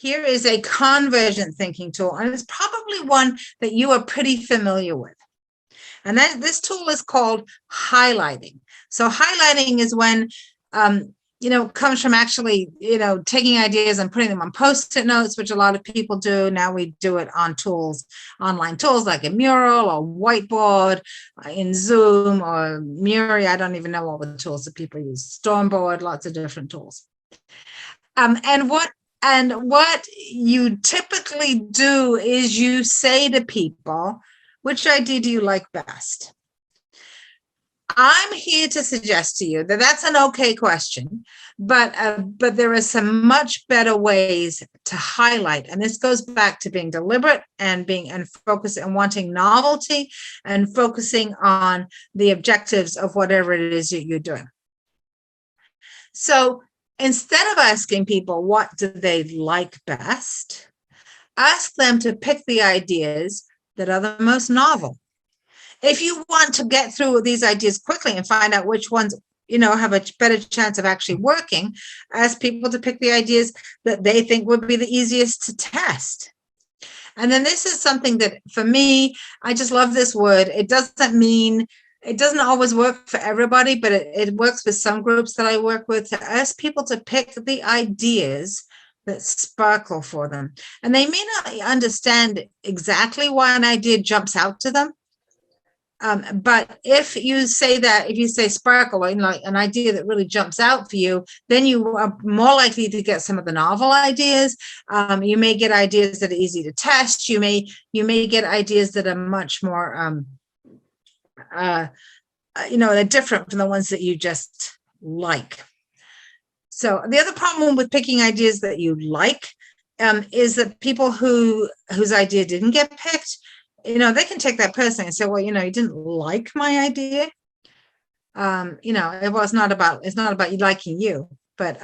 here is a convergent thinking tool, and it's probably one that you are pretty familiar with. And this tool is called highlighting. So highlighting is when, comes from actually, taking ideas and putting them on Post-it notes, which a lot of people do. Now we do it on online tools like a mural or whiteboard, in Zoom or Muri. I don't even know all the tools that people use. Stormboard, lots of different tools. And what you typically do is you say to people, which idea do you like best? I'm here to suggest to you that that's an okay question, but there are some much better ways to highlight. And this goes back to being deliberate and focused and wanting novelty and focusing on the objectives of whatever it is that you're doing. So instead of asking people what do they like best, ask them to pick the ideas that are the most novel. If you want to get through these ideas quickly and find out which ones, have a better chance of actually working, ask people to pick the ideas that they think would be the easiest to test. And then this is something that, for me, I just love this word. It doesn't always work for everybody, but it works with some groups that I work with, to ask people to pick the ideas that sparkle for them. And they may not understand exactly why an idea jumps out to them. But if you say sparkle, or like an idea that really jumps out for you, then you are more likely to get some of the novel ideas. You may get ideas that are easy to test. You may get ideas that are much more, they're different from the ones that you just like. So the other problem with picking ideas that you like is that people whose idea didn't get picked, they can take that person and say, well, you didn't like my idea. It's not about you liking you, but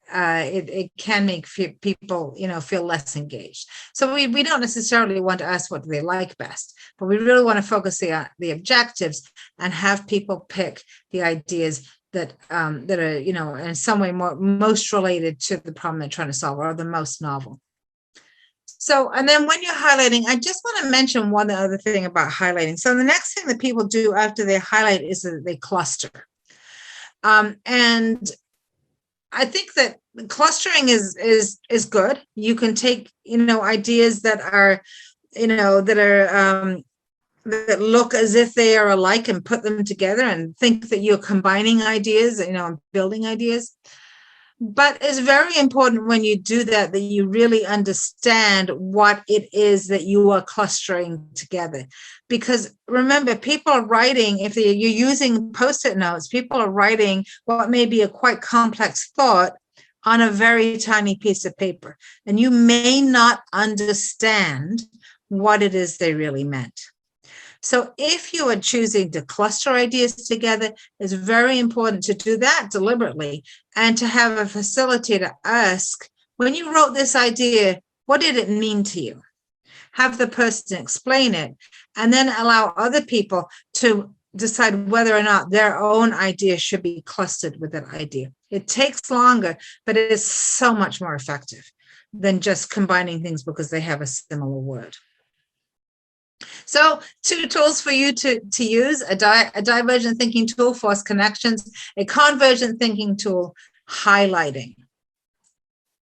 it can make people, feel less engaged. So we don't necessarily want to ask what they like best, but we really want to focus the objectives and have people pick the ideas that are, in some way most related to the problem they're trying to solve, or the most novel. So, and then when you're highlighting, I just want to mention one other thing about highlighting. So the next thing that people do after they highlight is that they cluster. And I think that clustering is good. You can take, ideas that are, that look as if they are alike and put them together and think that you're combining ideas, and building ideas. But it's very important when you do that you really understand what it is that you are clustering together. Because remember, people are writing, if you're using Post-it notes, people are writing what may be a quite complex thought on a very tiny piece of paper. And you may not understand what it is they really meant. So if you are choosing to cluster ideas together, it's very important to do that deliberately and to have a facilitator ask, when you wrote this idea, what did it mean to you? Have the person explain it, and then allow other people to decide whether or not their own idea should be clustered with that idea. It takes longer, but it is so much more effective than just combining things because they have a similar word. So 2 tools for you to use, a divergent thinking tool, force connections, a convergent thinking tool, highlighting.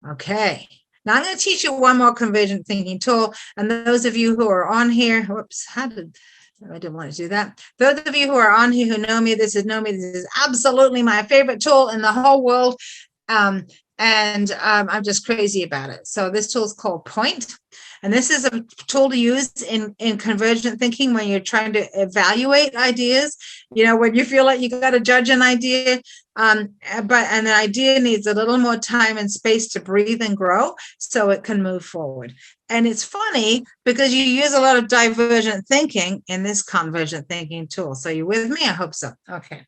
Okay, now I'm going to teach you one more convergent thinking tool. And those of you who are on here, I didn't want to do that. Those of you who are on here who know me, this is absolutely my favorite tool in the whole world. And I'm just crazy about it. So this tool is called Point. And this is a tool to use in convergent thinking when you're trying to evaluate ideas, when you feel like you got to judge an idea, and the idea needs a little more time and space to breathe and grow so it can move forward. And it's funny because you use a lot of divergent thinking in this convergent thinking tool. So you with me? I hope so. Okay.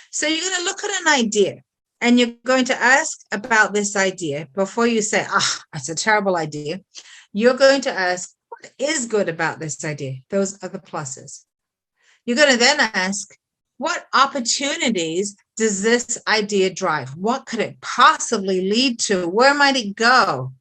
So you're going to look at an idea and you're going to ask about this idea before you say, that's a terrible idea. You're going to ask, what is good about this idea? Those are the pluses. You're going to then ask, what opportunities does this idea drive? What could it possibly lead to? Where might it go?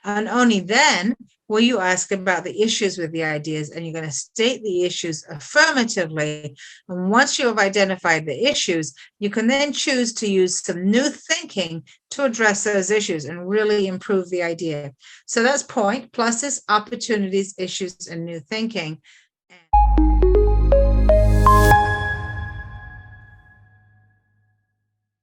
And only then will you ask about the issues with the ideas, and you're going to state the issues affirmatively. And once you have identified the issues, you can then choose to use some new thinking to address those issues and really improve the idea. So that's point, pluses, opportunities, issues, and new thinking.